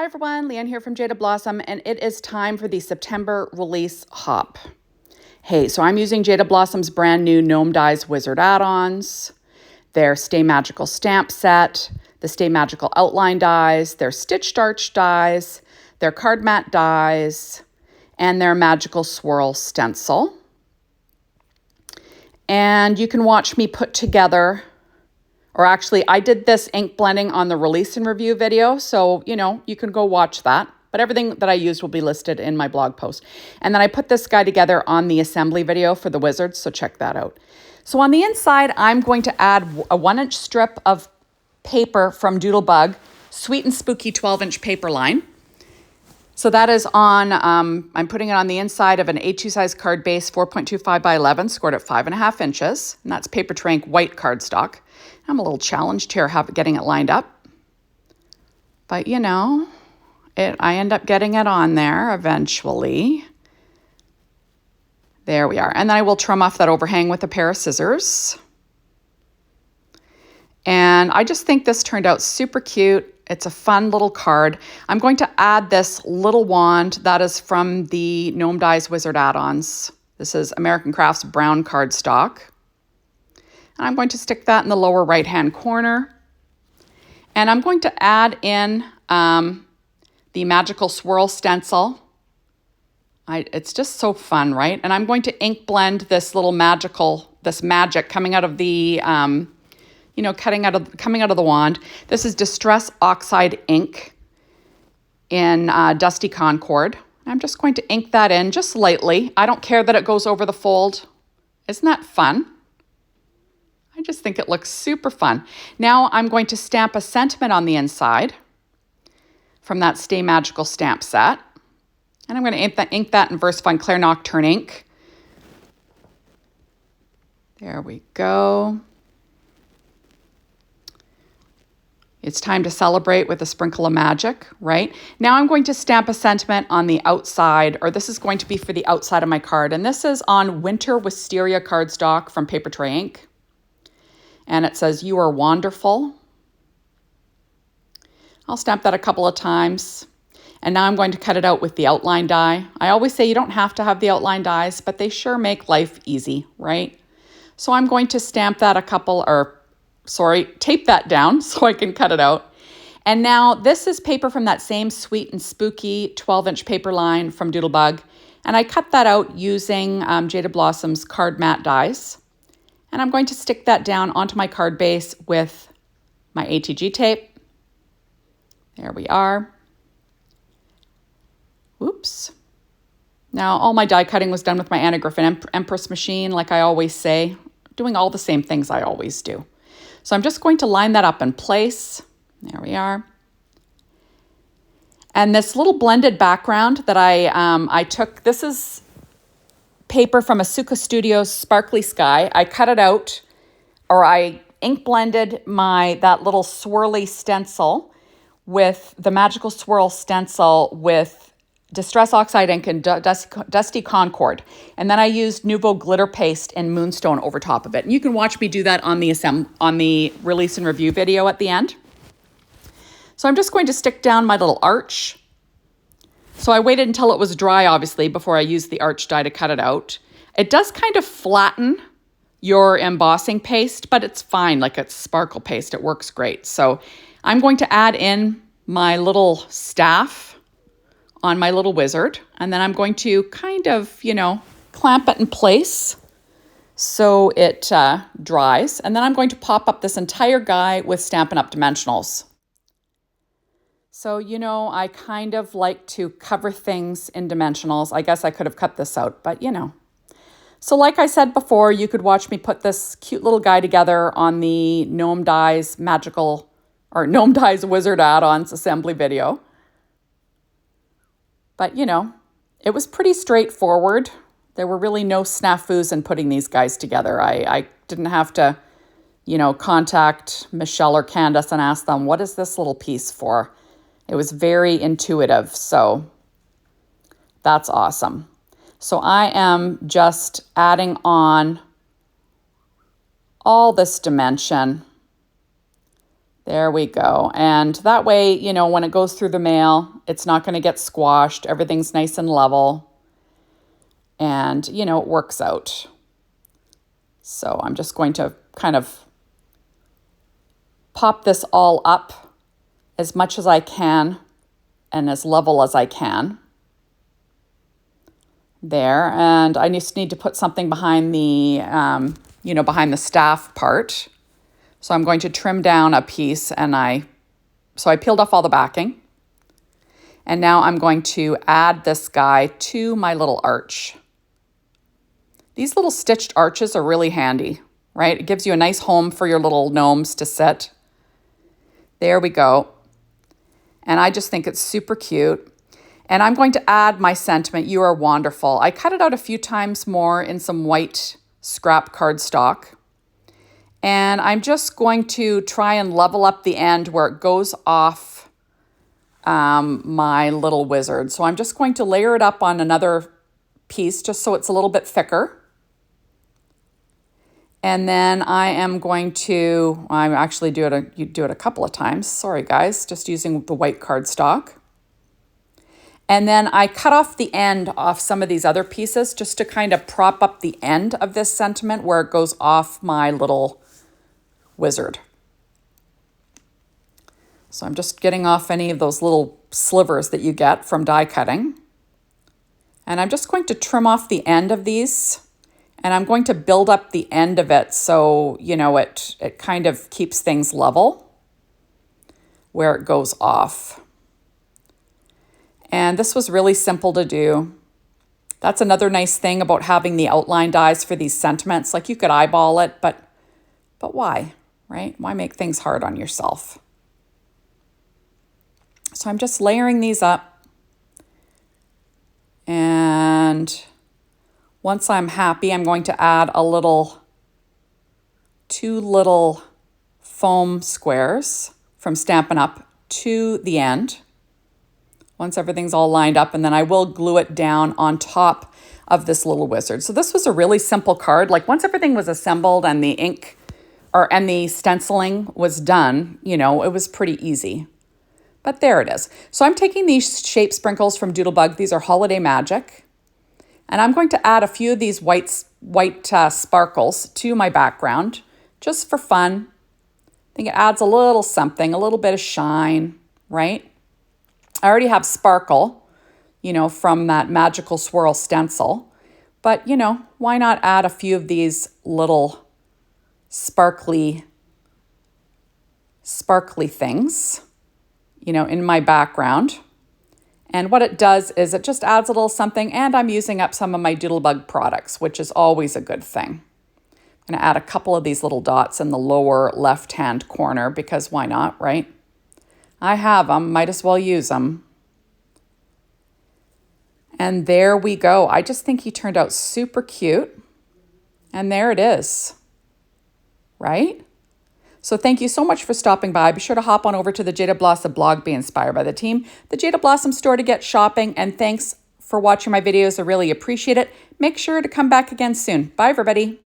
Hi everyone, Leanne here from Jada Blossom, and it is time for the September release hop. Hey, so I'm using Jada Blossom's brand new Gnome Dies Wizard add-ons, their Stay Magical stamp set, the Stay Magical outline dies, their Stitched Arch dies, their card mat dies, and their Magical Swirl stencil. And you can watch me put together, or actually I did this ink blending on the release and review video, so you can go watch that. But everything that I used will be listed in my blog post. And then I put this guy together on the assembly video for the wizards, so check that out. So on the inside, I'm going to add a 1-inch strip of paper from Doodlebug, Sweet and Spooky 12-inch paper line. So that is on, I'm putting it on the inside of an A2 size card base, 4.25 by 11, scored at 5.5 inches. And that's Paper Ink white cardstock. I'm a little challenged here getting it lined up. But I end up getting it on there eventually. There we are. And then I will trim off that overhang with a pair of scissors. And I just think this turned out super cute. It's a fun little card. I'm going to add this little wand that is from the Gnome Dies Wizard add-ons. This is American Crafts brown cardstock. And I'm going to stick that in the lower right-hand corner. And I'm going to add in the Magical Swirl stencil. It's just so fun, right? And I'm going to ink blend this little magic coming out of the coming out of the wand. This is Distress Oxide ink in Dusty Concord. I'm just going to ink that in just lightly. I don't care that it goes over the fold. Isn't that fun? I just think it looks super fun. Now I'm going to stamp a sentiment on the inside from that Stay Magical stamp set. And I'm going to ink that in VersaFine Claire Nocturne ink. There we go. It's time to celebrate with a sprinkle of magic, right? Now I'm going to stamp a sentiment on the outside, or this is going to be for the outside of my card. And this is on Winter Wisteria cardstock from Paper Tray Ink. And it says, "You are wonderful." I'll stamp that a couple of times. And now I'm going to cut it out with the outline die. I always say you don't have to have the outline dies, but they sure make life easy, right? So I'm going to stamp that tape that down so I can cut it out. And now this is paper from that same Sweet and Spooky 12-inch paper line from Doodlebug. And I cut that out using Jada Blossom's card mat dies. And I'm going to stick that down onto my card base with my ATG tape. There we are. Oops. Now all my die cutting was done with my Anna Griffin Empress machine, like I always say, doing all the same things I always do. So I'm just going to line that up in place. There we are. And this little blended background that I took, this is paper from Asuka Studios Sparkly Sky. I cut it out, or I ink blended that little swirly stencil with the Magical Swirl stencil with Distress Oxide ink and Dusty Concord. And then I used Nouveau glitter paste and Moonstone over top of it. And you can watch me do that on the release and review video at the end. So I'm just going to stick down my little arch. So I waited until it was dry, obviously, before I used the arch die to cut it out. It does kind of flatten your embossing paste, but it's fine, like it's sparkle paste. It works great. So I'm going to add in my little staff on my little wizard, and then I'm going to kind of, clamp it in place so it dries. And then I'm going to pop up this entire guy with Stampin' Up! Dimensionals. So, I kind of like to cover things in dimensionals. I guess I could have cut this out, but So like I said before, you could watch me put this cute little guy together on the Gnome Dies Gnome Dies Wizard add-ons assembly video. But, it was pretty straightforward. There were really no snafus in putting these guys together. I didn't have to, contact Michelle or Candace and ask them, what is this little piece for? It was very intuitive, so that's awesome. So I am just adding on all this dimension There we go. And that way, you know, when it goes through the mail, it's not going to get squashed. Everything's nice and level. And, you know, it works out. So I'm just going to kind of pop this all up as much as I can and as level as I can. There. And I just need to put something behind the, behind the staff part. So I'm going to trim down a piece so I peeled off all the backing. And now I'm going to add this guy to my little arch. These little stitched arches are really handy, right? It gives you a nice home for your little gnomes to sit. There we go. And I just think it's super cute. And I'm going to add my sentiment, "You are wonderful." I cut it out a few times more in some white scrap cardstock. And I'm just going to try and level up the end where it goes off my little wizard. So I'm just going to layer it up on another piece just so it's a little bit thicker. And then I actually do it a couple of times. Sorry guys, just using the white cardstock. And then I cut off the end off some of these other pieces just to kind of prop up the end of this sentiment where it goes off my little wizard. So I'm just getting off any of those little slivers that you get from die cutting. And I'm just going to trim off the end of these. And I'm going to build up the end of it so, you know, it kind of keeps things level where it goes off. And this was really simple to do. That's another nice thing about having the outline dies for these sentiments. Like you could eyeball it, but why, right? Why make things hard on yourself? So I'm just layering these up. And once I'm happy, I'm going to add two little foam squares from Stampin' Up! To the end. Once everything's all lined up, and then I will glue it down on top of this little wizard. So this was a really simple card. Like once everything was assembled and the ink and the stenciling was done, you know, it was pretty easy. But there it is. So I'm taking these shape sprinkles from Doodlebug. These are Holiday Magic. And I'm going to add a few of these white sparkles to my background just for fun. I think it adds a little something, a little bit of shine, right? I already have sparkle, you know, from that Magical Swirl stencil. But, you know, why not add a few of these little sparkly things, you know, in my background. And what it does is it just adds a little something, and I'm using up some of my Doodlebug products, which is always a good thing. I'm going to add a couple of these little dots in the lower left-hand corner because why not, right? I have them, might as well use them. And there we go. I just think he turned out super cute. And there it is, right? So thank you so much for stopping by. Be sure to hop on over to the Jada Blossom blog, Be Inspired by the Team, the Jada Blossom store to get shopping. And thanks for watching my videos. I really appreciate it. Make sure to come back again soon. Bye, everybody.